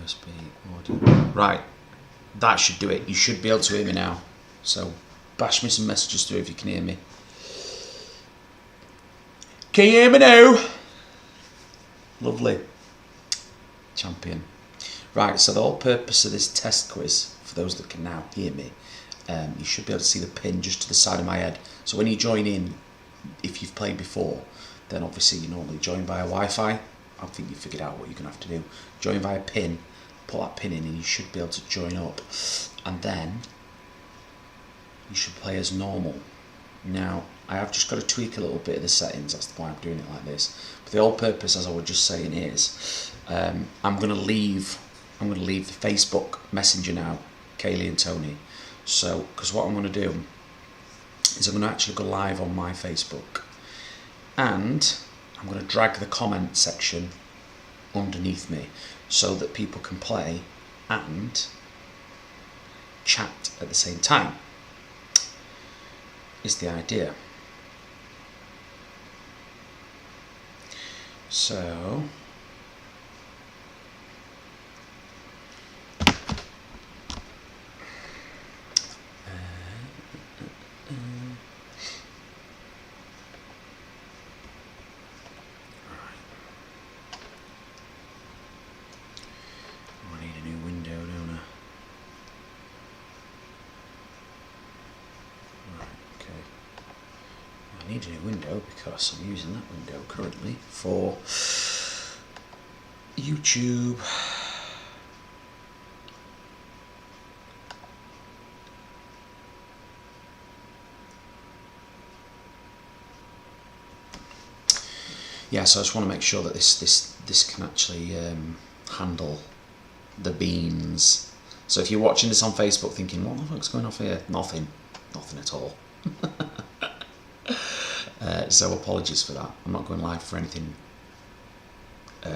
USB audio. Right, that should do it. You should be able to hear me now. So bash me some messages through if you can hear me. Can you hear me now? Lovely. Champion. Right, so the whole purpose of this test quiz, for those that can now hear me, you should be able to see the pin just to the side of my head. So when you join in, if you've played before, then obviously you normally join via Wi-Fi. I think you figured out what you're going to have to do. Join via pin, put that pin in and you should be able to join up. And then you should play as normal. Now, I have just got to tweak a little bit of the settings, that's why I'm doing it like this. But the whole purpose, as I was just saying, is I'm going to leave the Facebook Messenger now, Kaylee and Tony. So, because what I'm going to do is I'm going to actually go live on my Facebook, and I'm going to drag the comment section underneath me so that people can play and chat at the same time, is the idea. So I need a new window because I'm using that window currently for YouTube. Yeah, so I just want to make sure that this can actually handle the beans. So if you're watching this on Facebook thinking, what the fuck's going off here? Nothing at all. So apologies for that. I'm not going live for anything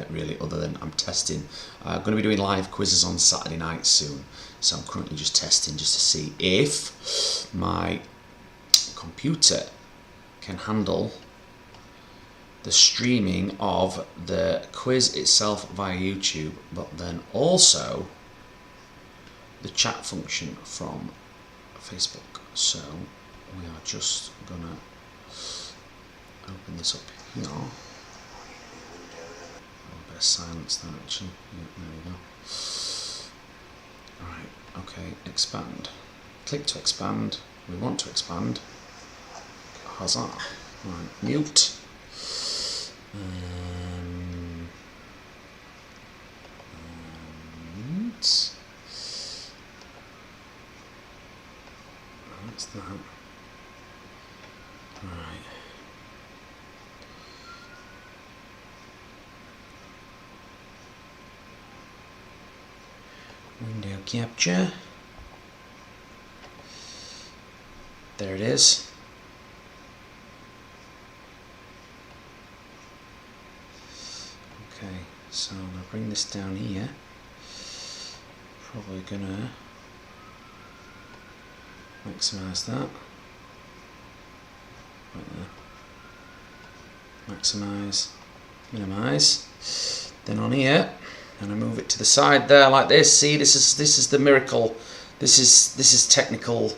really other than I'm testing. I'm going to be doing live quizzes on Saturday night soon. So I'm currently just testing just to see if my computer can handle the streaming of the quiz itself via YouTube, but then also the chat function from Facebook. So we are just gonna open this up here. A bit of silence there actually. Yeah, there we go. Alright, okay, expand. Click to expand. We want to expand. Huzzah. Right, mute. What's that? Right. Window capture. There it is. Okay, so I'm going to bring this down here. Probably going to maximise that. Right there. Maximise, minimise. Then on here, and I move it to the side there like this. See, this is the miracle. This is technical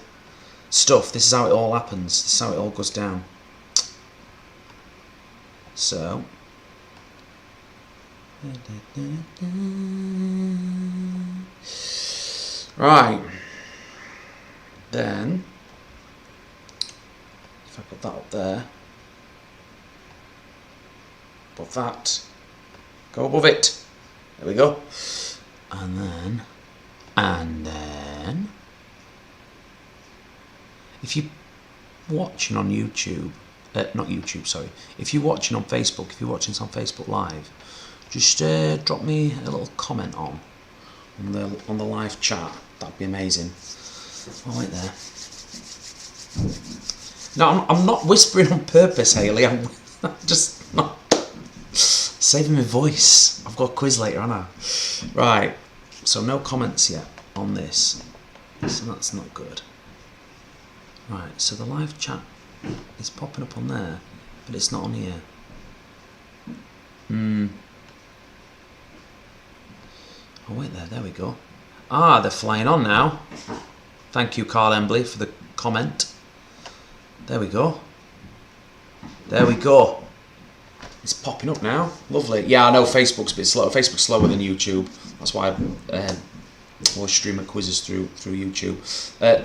stuff. This is how it all happens. This is how it all goes down. So right, then if I put that up there, above that, go above it. There we go. And then if you're watching on YouTube, not YouTube, sorry, if you're watching on Facebook, if you're watching this on Facebook Live, just drop me a little comment on the live chat. That'd be amazing. Oh, wait there. No, I'm not whispering on purpose, Hayley. I'm just not saving my voice. I've got a quiz later, haven't I? Right. So no comments yet on this. So that's not good. Right. So the live chat is popping up on there, but it's not on here. Oh wait there we go. Ah, they're flying on now. Thank you, Carl Embley, for the comment. There we go. There we go. It's popping up now. Lovely. Yeah, I know Facebook's a bit slow. Facebook's slower than YouTube. That's why I always stream at quizzes through YouTube.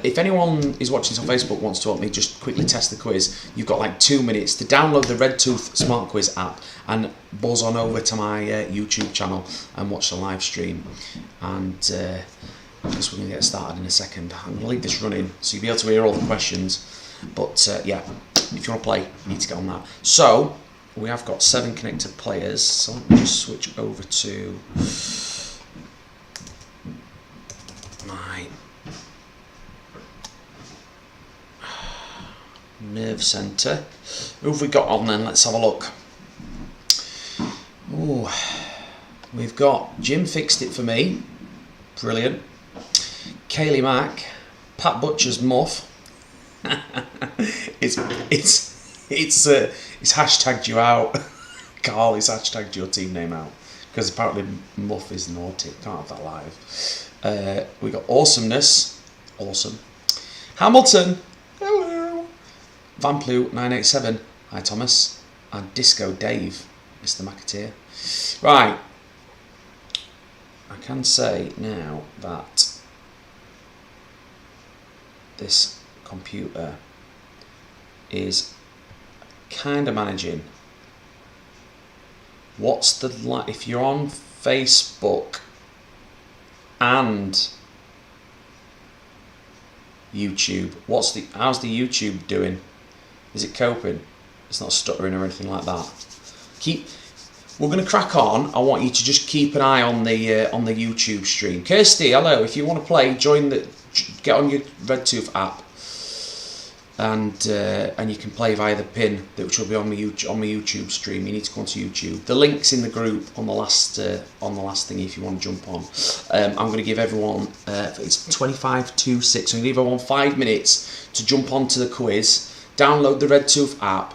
If anyone is watching this on Facebook wants to help me just quickly test the quiz, you've got like 2 minutes to download the RedTooth Smart Quiz app and buzz on over to my YouTube channel and watch the live stream. And I guess we're going to get started in a second. I'm going to leave this running so you'll be able to hear all the questions. But yeah, if you want to play, you need to get on that. So we have got 7 connected players. So let me just switch over to my nerve centre. Who have we got on then? Let's have a look. Oh, we've got Jim Fixed It For Me. Brilliant. Kaylee Mack. Pat Butcher's Muff. it's hashtagged you out. Carl, it's hashtagged your team name out because apparently Muff is naughty. Can't have that live. We got Awesomeness. Awesome. Hamilton. Hello. Vamplu 987. Hi Thomas. And Disco Dave. Mr. McAteer. Right. I can say now that this computer is kind of managing what's the if you're on Facebook and YouTube, how's the YouTube doing? Is it coping? It's not stuttering or anything like that. We're going to crack on. I want you to just keep an eye on the YouTube stream. Kirsty, hello. If you want to play, get on your RedTooth app, and you can play via the pin which will be on my YouTube stream. You need to go onto YouTube. The link's in the group on the last thing if you want to jump on. I'm going to give everyone it's 25 to 6. So I'm going to give everyone 5 minutes to jump onto the quiz. Download the RedTooth app.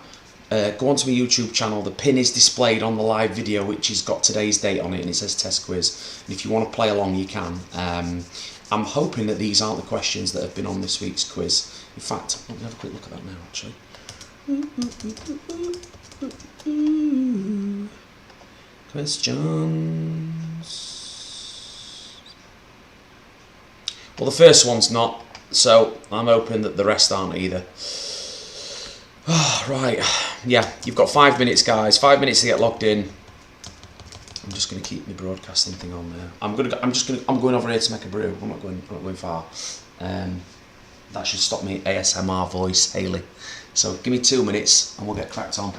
Go onto my YouTube channel. The pin is displayed on the live video, which has got today's date on it, and it says test quiz. And if you want to play along, you can. I'm hoping that these aren't the questions that have been on this week's quiz. In fact, let me have a quick look at that now, actually. Questions. Well, the first one's not, so I'm hoping that the rest aren't either. Oh, right, yeah, you've got 5 minutes, guys. 5 minutes to get logged in. I'm just going to keep my broadcasting thing on there. I'm going over here to make a brew. I'm not going far. That should stop me ASMR voice, Hayley. So give me 2 minutes and we'll get cracked on.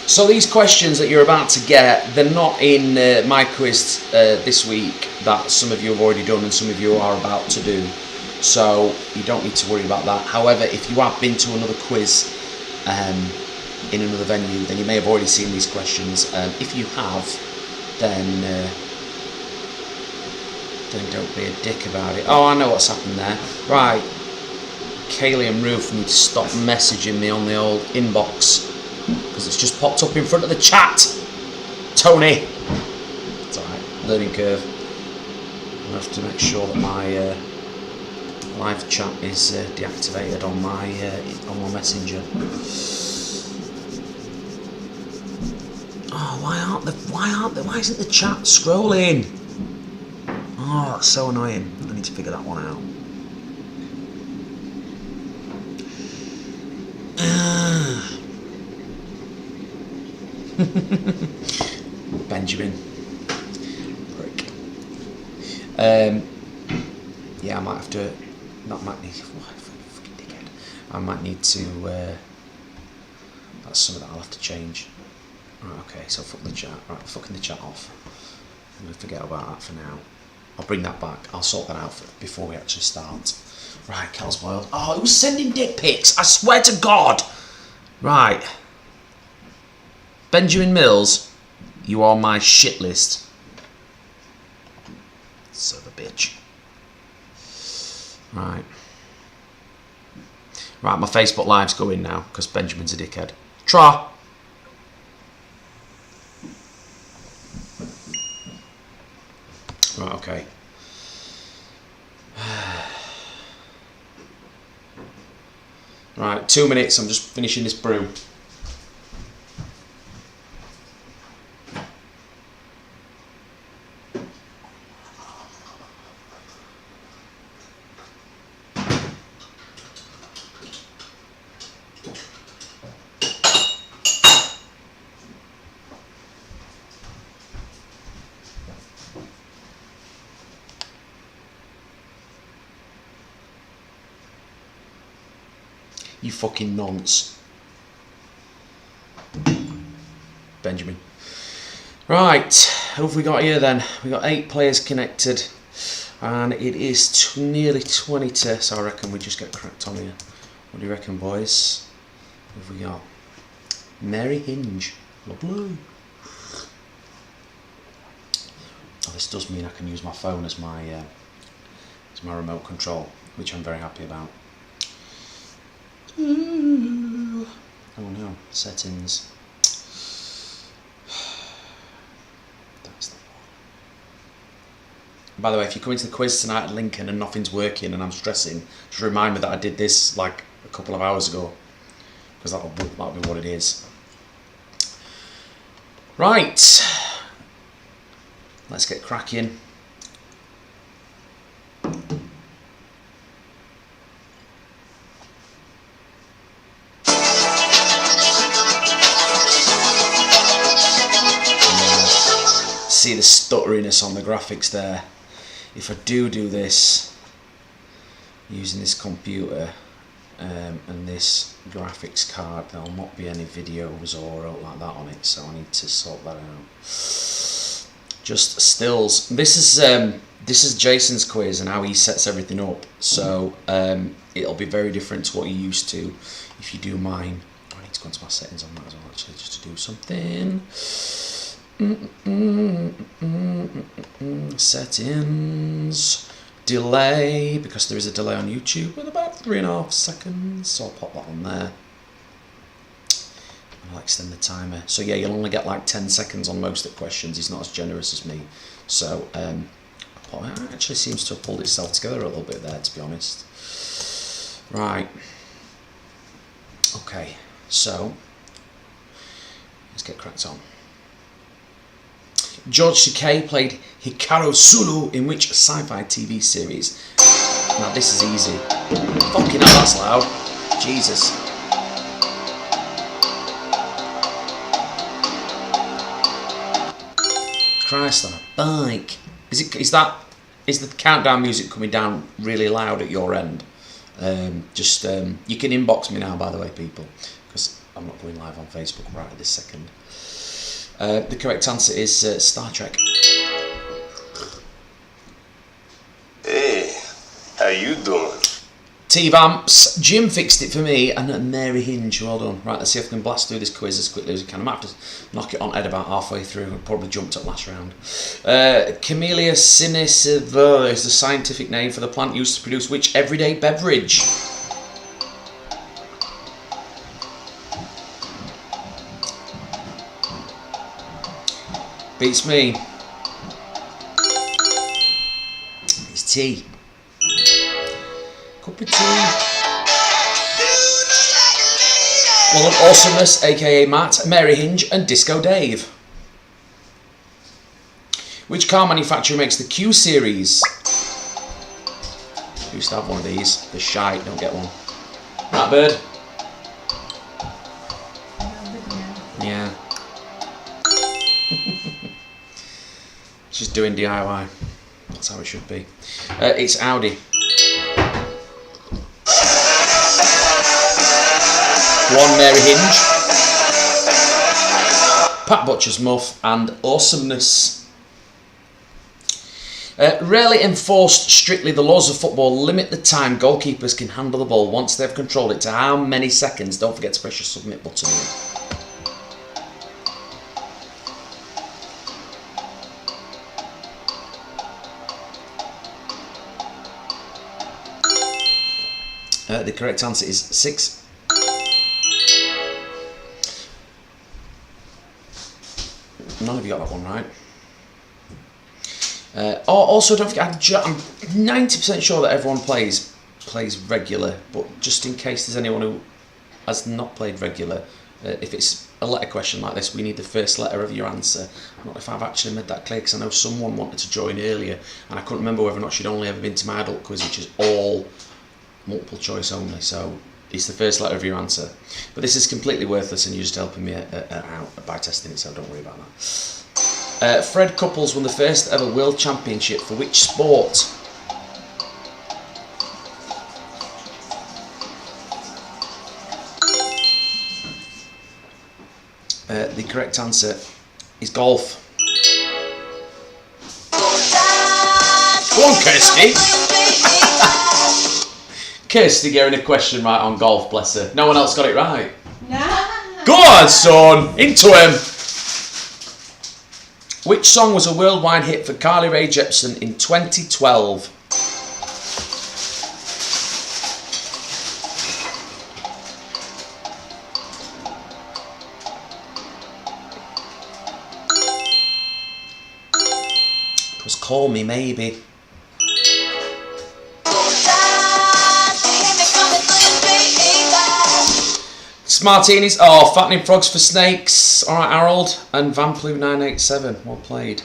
So these questions that you're about to get, they're not in my quiz this week that some of you have already done and some of you are about to do. So you don't need to worry about that. However, if you have been to another quiz in another venue, then you may have already seen these questions. If you have, then don't be a dick about it. Oh, I know what's happened there. Right, Kaylee and Ruth need to stop messaging me on the old inbox, because it's just popped up in front of the chat. Tony. It's alright, learning curve. I have to make sure that my live chat is deactivated on my messenger. Oh, why isn't the chat scrolling? Oh, that's so annoying. I need to figure that one out. Benjamin. Prick. Yeah, I might have to. That might need. Fucking dickhead. I might need to That's something that I'll have to change. Right, okay, so fuck the chat. Right, fucking the chat off. I'm going to forget about that for now. I'll bring that back. I'll sort that out before we actually start. Right, Cal's boiled. Oh, it was sending dick pics. I swear to God. Right. Benjamin Mills, you are my shit list. Son of a bitch. Right. Right, my Facebook Live's going now because Benjamin's a dickhead. Tra. Right, okay. Right, 2 minutes. I'm just finishing this brew. You fucking nonce. Benjamin. Right, who have we got here then? We got 8 players connected, and it is nearly 20 to, so I reckon we just get cracked on here. What do you reckon, boys? Who have we got? Mary Hinge. Lovely. Oh, this does mean I can use my phone as my remote control, which I'm very happy about. Ooh. Oh no, settings. That's the one. By the way, if you come into the quiz tonight at Lincoln and nothing's working and I'm stressing, just remind me that I did this like a couple of hours ago, because that'll be what it is. Right, let's get cracking. See the stutteriness on the graphics there. If I do this using this computer and this graphics card, there'll not be any videos or like that on it, so I need to sort that out. Just stills. This is Jason's quiz and how he sets everything up, so it'll be very different to what you're used to if you do mine. I need to go into my settings on that as well, actually, just to do something. Settings, delay, because there is a delay on YouTube with about 3.5 seconds, so I'll pop that on there and I'll extend the timer. So yeah, you'll only get like 10 seconds on most of the questions. He's not as generous as me, so it actually seems to have pulled itself together a little bit there, to be honest. Right, okay, so let's get cracked on. George Takei played Hikaru Sulu in which sci-fi TV series? Now this is easy. Fucking hell, that's loud. Jesus. Christ on a bike. Is the countdown music coming down really loud at your end? You can inbox me now, by the way, people, because I'm not going live on Facebook right at this second. The correct answer is Star Trek. Hey, how you doing? T-Vamps, Jim fixed it for me, and Mary Hinge, well done. Right, let's see if I can blast through this quiz as quickly as I can. I might have to knock it on Ed about halfway through. I probably jumped up last round. Camellia sinensis is the scientific name for the plant used to produce which everyday beverage? Beats me. It's tea. Cup of tea. Well done, Awesomeness, aka Matt, Mary Hinge, and Disco Dave. Which car manufacturer makes the Q series? I used to have one of these. They're shite, don't get one. Right, Bird? Yeah. Just doing DIY. That's how it should be. It's Audi. One Mary Hinge. Pat Butcher's muff, and awesomeness. Rarely enforced strictly, the laws of football limit the time goalkeepers can handle the ball once they've controlled it to how many seconds. Don't forget to press your submit button. The correct answer is 6. None of you got that one right. Also, don't forget, I'm 90% sure that everyone plays regular, but just in case there's anyone who has not played regular, if it's a letter question like this, we need the first letter of your answer. I don't know if I've actually made that clear, because I know someone wanted to join earlier, and I couldn't remember whether or not she'd only ever been to my adult quiz, which is all multiple choice only, so it's the first letter of your answer. But this is completely worthless, and you're just helping me out by testing it, so don't worry about that. Fred Couples won the first ever World Championship for which sport? The correct answer is golf. Go on, Kirsty. Kirsty getting a question right on golf, bless her. No one else got it right. No. Go on, son. Into him. Which song was a worldwide hit for Carly Rae Jepsen in 2012? It was Call Me Maybe. Smartinis. Oh, fattening frogs for snakes. Alright, Harold. And Vamplu 987. Well played.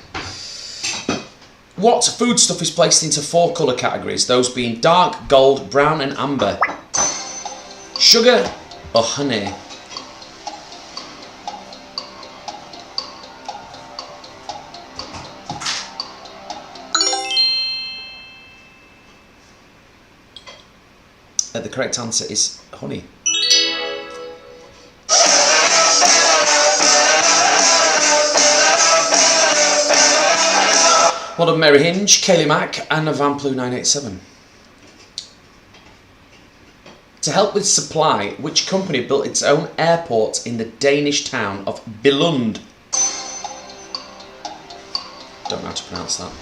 What foodstuff is placed into 4 colour categories? Those being dark, gold, brown and amber. Sugar or honey? The correct answer is honey. Well done, Mary Hinge, Kaylee Mack and Vamplu 987. To help with supply, which company built its own airport in the Danish town of Billund? Don't know how to pronounce that.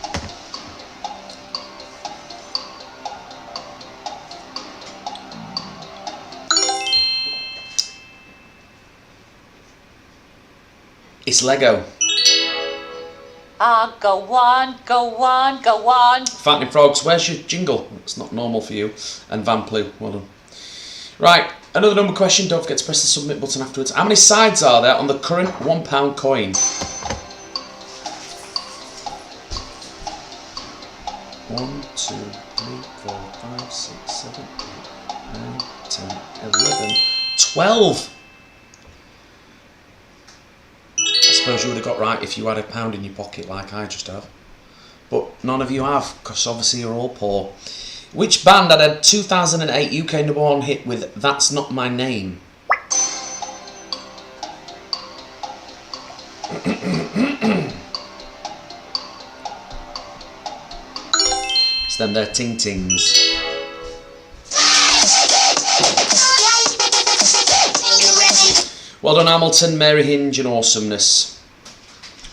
It's Lego. Go on, go on, go on. Fattening Frogs, where's your jingle? It's not normal for you. And Vamplu, well done. Right, another number question. Don't forget to press the submit button afterwards. How many sides are there on the current £1 coin? 1, 2, 3, 4, 5, 6, 7, 8, 9, 10, 11, 12. I suppose you would have got right if you had £1 in your pocket like I just have. But none of you have, because obviously you're all poor. Which band had a 2008 UK #1 hit with That's Not My Name? It's them, they're Ting Tings. Well done, Hamilton, Mary Hinge and awesomeness.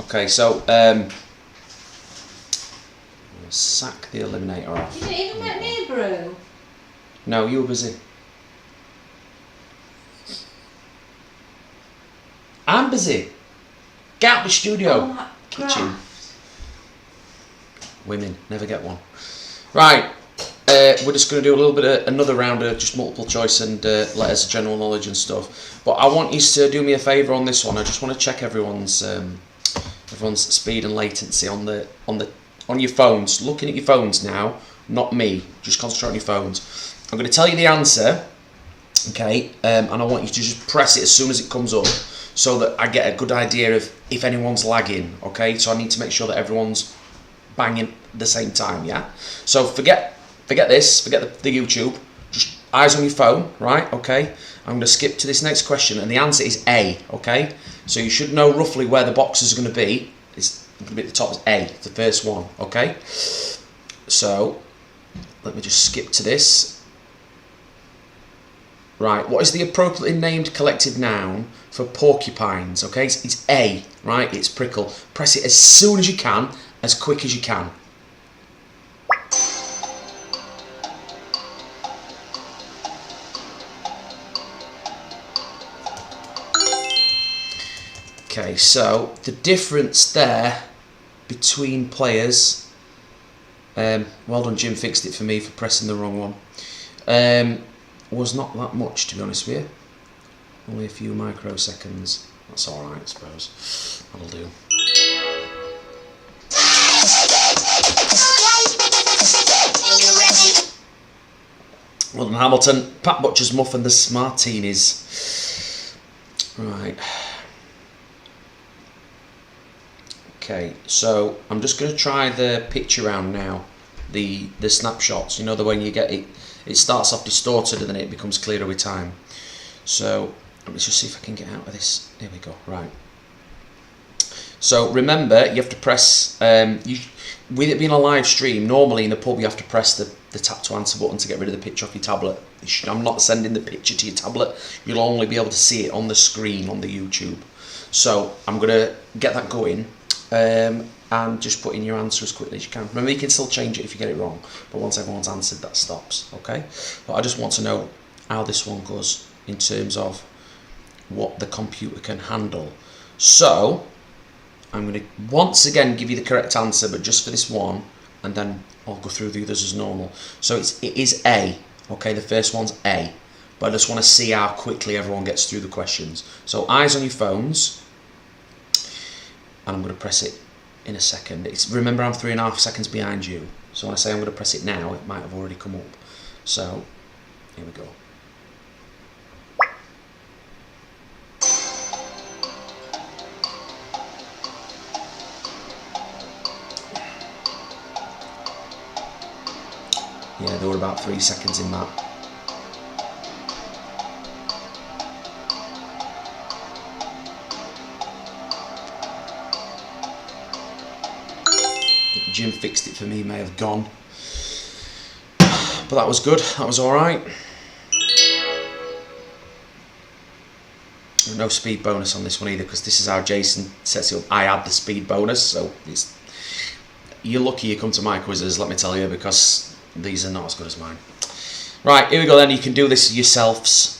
Okay, so sack the eliminator off. You didn't even let me brew. No, you were busy. I'm busy. Get out the studio. Oh, that Kitchen. grass. Women never get one. Right. We're just going to do a little bit of another round of just multiple choice and letters, general knowledge and stuff. But I want you to do me a favour on this one. I just want to check everyone's speed and latency on your phones. Looking at your phones now, not me. Just concentrate on your phones. I'm going to tell you the answer, okay? And I want you to just press it as soon as it comes up, so that I get a good idea of if anyone's lagging. Okay, so I need to make sure that everyone's banging at the same time. Yeah. So forget this, forget the YouTube, just eyes on your phone, right? Okay, I'm going to skip to this next question, and the answer is A, okay? So you should know roughly where the boxes are going to be. It's going to be at the top is A, the first one, okay? So, let me just skip to this. Right, what is the appropriately named collective noun for porcupines, okay? It's A, right? It's prickle. Press it as soon as you can, as quick as you can. Okay, so the difference there between players, well done Jim, fixed it for me for pressing the wrong one, was not that much, to be honest with you. Only a few microseconds. That's alright, I suppose. That'll do. Well done Hamilton. Pat Butcher's Muff and the Smartinis. Right. Okay, so I'm just going to try the picture round now, the snapshots. You know the way you get it, it starts off distorted and then it becomes clearer with time. So let's just see if I can get out of this. There we go. Right. So remember, you have to press. With it being a live stream, normally in the pub you have to press the tap to answer button to get rid of the picture off your tablet. I'm not sending the picture to your tablet. You'll only be able to see it on the screen on the YouTube. So I'm going to get that going. And just put in your answer as quickly as you can. Remember, you can still change it if you get it wrong, but once everyone's answered, that stops, okay? But I just want to know how this one goes in terms of what the computer can handle. So, I'm going to once again give you the correct answer, but just for this one, and then I'll go through the others as normal. So it is A, okay? The first one's A, but I just want to see how quickly everyone gets through the questions. So eyes on your phones. And I'm going to press it in a second. Remember, I'm 3.5 seconds behind you. So when I say I'm going to press it now, it might have already come up. So, here we go. Yeah, there were about 3 seconds in that. Jim fixed it for me, may have gone. But that was good, that was alright. No speed bonus on this one either, because this is how Jason sets it up. I add the speed bonus, so you're lucky you come to my quizzes, let me tell you, because these are not as good as mine. Right, here we go then, you can do this yourselves.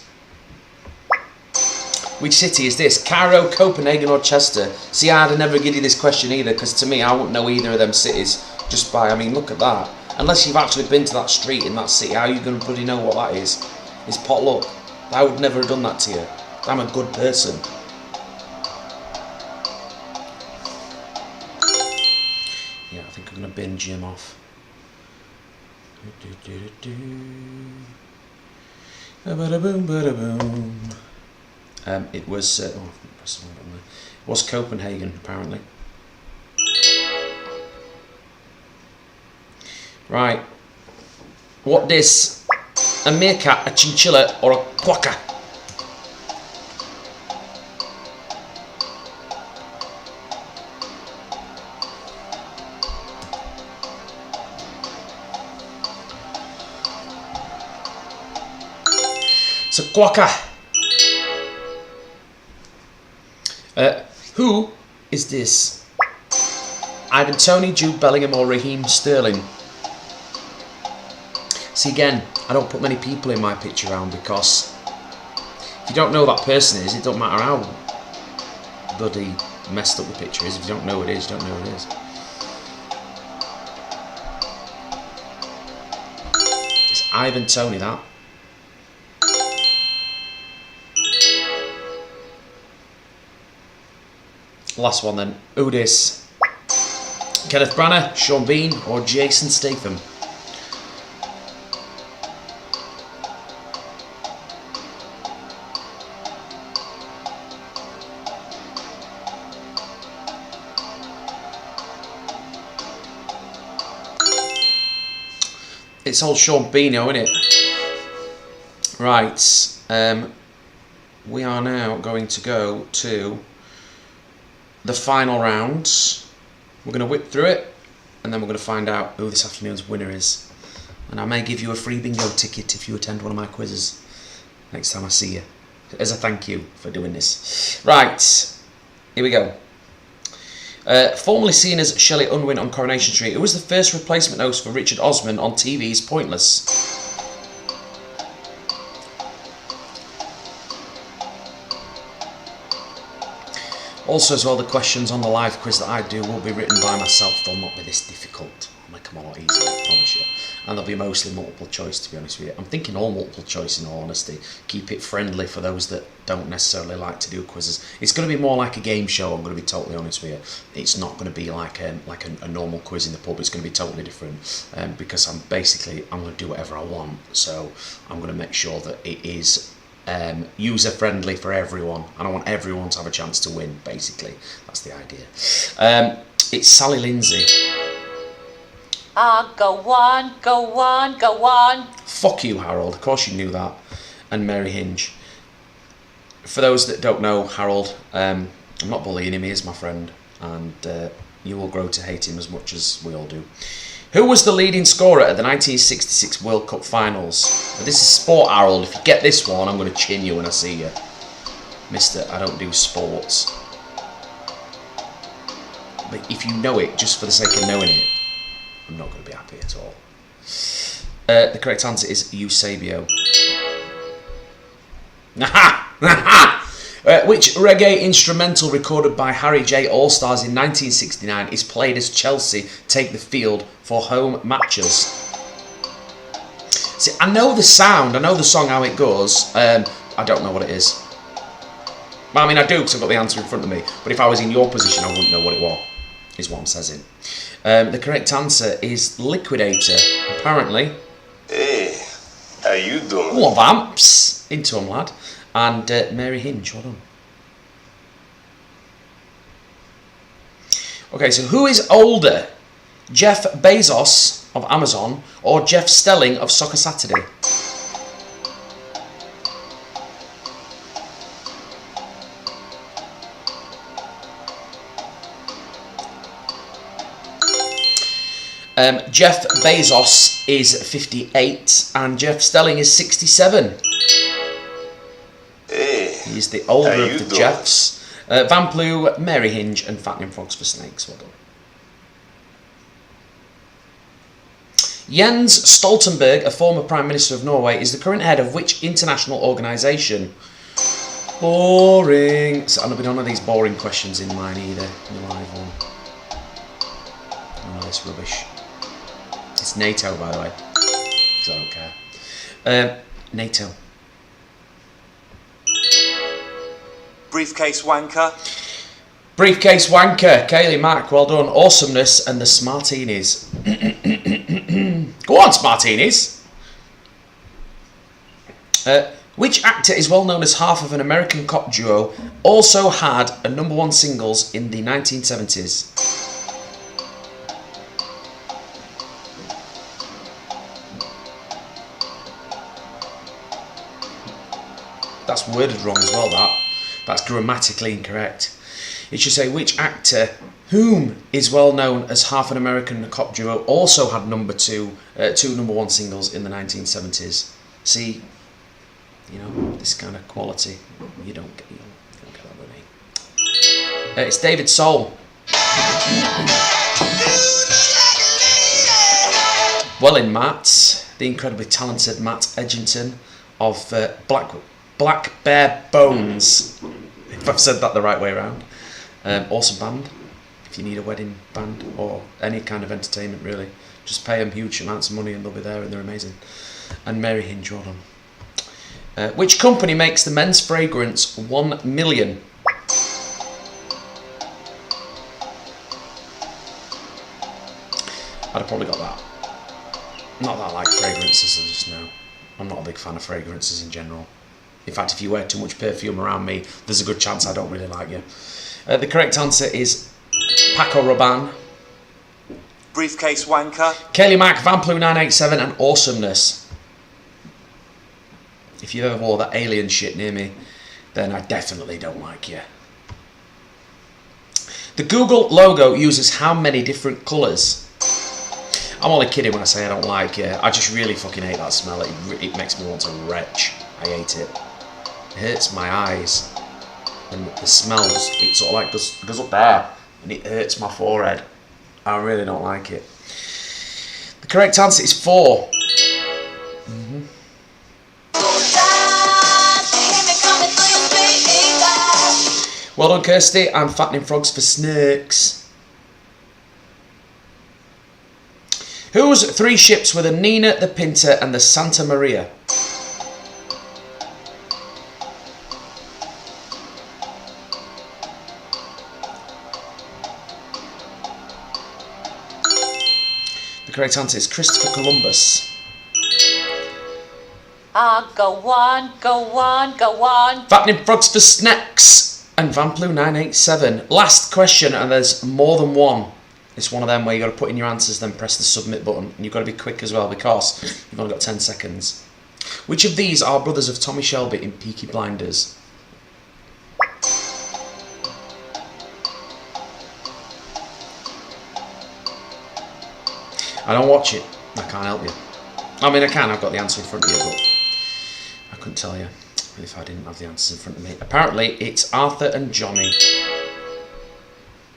Which city is this? Cairo, Copenhagen or Chester? See, I'd have never given you this question either, because to me, I wouldn't know either of them cities just by, I mean, look at that. Unless you've actually been to that street in that city, how are you going to bloody know what that is? It's potluck. I would never have done that to you. I'm a good person. Yeah, I think I'm going to bin Jim off. Ba-da-boom. It was it was Copenhagen apparently. Right. What this? A meerkat, a chinchilla, or a quokka? It's a quokka. Who is this? Ivan Toney, Jude Bellingham or Raheem Sterling? See again, I don't put many people in my picture round because if you don't know who that person is, it don't matter how bloody messed up the picture is. If you don't know who it is, you don't know who it is. It's Ivan Toney, that. Last one then. Who this? Kenneth Branagh, Sean Bean or Jason Statham? It's old Sean Bean, isn't it? Right. we are now going to go to the final rounds. We're going to whip through it, and then we're going to find out who this afternoon's winner is. And I may give you a free bingo ticket if you attend one of my quizzes next time I see you, as a thank you for doing this. Right, here we go. Formerly seen as Shelley Unwin on Coronation Street, who was the first replacement host for Richard Osman on TV's Pointless? Also, as well, the questions on the live quiz that I do will be written by myself. They'll not be this difficult. I'll make them a lot easier, I promise you. And they'll be mostly multiple choice, to be honest with you. I'm thinking all multiple choice, in all honesty. Keep it friendly for those that don't necessarily like to do quizzes. It's going to be more like a game show, I'm going to be totally honest with you. It's not going to be like a normal quiz in the pub. It's going to be totally different, because I'm going to do whatever I want. So I'm going to make sure that it is user friendly for everyone, and I want everyone to have a chance to win. Basically, that's the idea. It's Sally Lindsay. Go on, go on, go on. Fuck you, Harold. Of course you knew that. And Mary Hinge. For those that don't know Harold, I'm not bullying him. He is my friend, and you will grow to hate him as much as we all do. Who was the leading scorer at the 1966 World Cup Finals? Now, this is sport, Harold. If you get this one, I'm going to chin you when I see you. Mister, I don't do sports. But if you know it, just for the sake of knowing it, I'm not going to be happy at all. The correct answer is Eusebio. Which reggae instrumental recorded by Harry J. Allstars in 1969 is played as Chelsea take the field for home matches? See, I know the sound, I know the song, how it goes. I don't know what it is. Well, I mean, I do, because I've got the answer in front of me. But if I was in your position, I wouldn't know what it was, is what I'm saying. The correct answer is Liquidator, apparently. Hey, how you doing? Oh, vamps! Into 'em, lad. And Mary Hinge, well done. Okay, so who is older? Jeff Bezos of Amazon or Jeff Stelling of Soccer Saturday? Jeff Bezos is 58 and Jeff Stelling is 67. Hey, He's the older how of you the doing? Jeffs. Vamplu, Mary Hinge and Fattening Frogs for Snakes. Well done. Jens Stoltenberg, a former Prime Minister of Norway, is the current head of which international organisation? Boring. So, I've not been on these boring questions in mine either, in the live one. None of this rubbish. It's NATO, by the way, because I don't care. NATO. Briefcase wanker. Briefcase wanker, Kaylee Mack, well done. Awesomeness and the Smartinis. Go on, Smartinis. Which actor is well known as half of an American cop duo, also had a #1 singles in the 1970s? That's worded wrong as well, that. That's grammatically incorrect. It should say, which actor, whom is well known as half an American cop duo, also had two #1 singles in the 1970s. See, you know, this kind of quality, you don't get that with me. It's David Soul. Well in Matt, the incredibly talented Matt Edgington of Black Bear Bones, if I've said that the right way around. Awesome band. If you need a wedding band or any kind of entertainment, really, just pay them huge amounts of money and they'll be there and they're amazing. And Mary Hinge, well done. Which company makes the men's fragrance 1 Million? I'd have probably got that. Not that I like fragrances, I just know. I'm not a big fan of fragrances in general. In fact, if you wear too much perfume around me, there's a good chance I don't really like you. The correct answer is Paco Rabanne. Briefcase wanker. Kaylee Mack, Vamplu 987 and Awesomeness. If you've ever wore that alien shit near me, then I definitely don't like you. The Google logo uses how many different colours? I'm only kidding when I say I don't like it. I just really fucking hate that smell. It makes me want to retch. I hate it. It hurts my eyes. And the smell, it sort of like goes up there. And it hurts my forehead. I really don't like it. The correct answer is 4. Well done, Kirsty. I'm fattening frogs for snakes. Whose 3 ships were the Nina, the Pinta, and the Santa Maria? The correct answer is Christopher Columbus. Go on, go on, go on. Fattening frogs for snakes. And Vamplu 987. Last question, and there's more than one. It's one of them where you got to put in your answers, then press the submit button, and you've got to be quick as well because you've only got 10 seconds. Which of these are brothers of Tommy Shelby in Peaky Blinders? I don't watch it. I can't help you. I mean, I can. I've got the answer in front of you, but I couldn't tell you if I didn't have the answers in front of me. Apparently, it's Arthur and Johnny.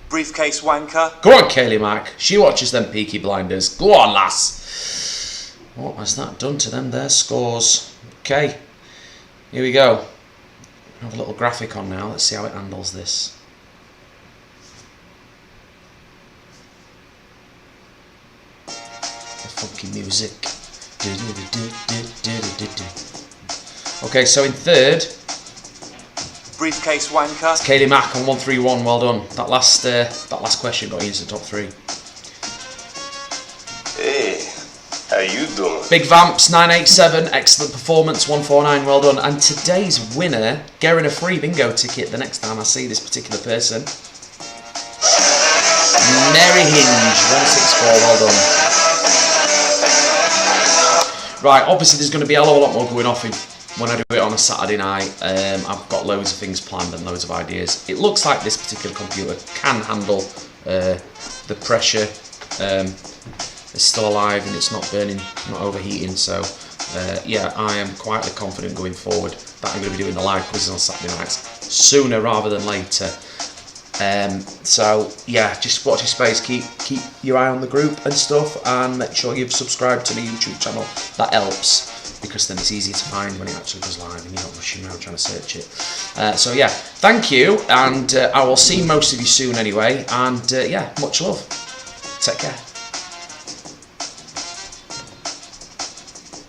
Briefcase wanker. Go on, Kaylee Mack. She watches them Peaky Blinders. Go on, lass. What has that done to them? Their scores. Okay. Here we go. I have a little graphic on now. Let's see how it handles this. The funky music. Okay, so in third, Briefcase wanker. it's Kaylee Mack on 131. Well done. That last question got you into the top 3. Hey, how you doing? Big Vamps 987. Excellent performance 149. Well done. And today's winner, getting a free bingo ticket the next time I see this particular person. Mary Hinge 164. Well done. Right, obviously there's going to be a lot more going off when I do it on a Saturday night. I've got loads of things planned and loads of ideas. It looks like this particular computer can handle the pressure. It's still alive and it's not burning, not overheating. So yeah, I am quietly confident going forward that I'm going to be doing the live quizzes on Saturday nights sooner rather than later. So yeah, just watch your space, keep your eye on the group and stuff, and make sure you've subscribed to the YouTube channel. That helps, because then it's easier to find when it actually goes live and you're not rushing around trying to search it. So yeah, thank you, and I will see most of you soon anyway, and yeah, much love. Take care.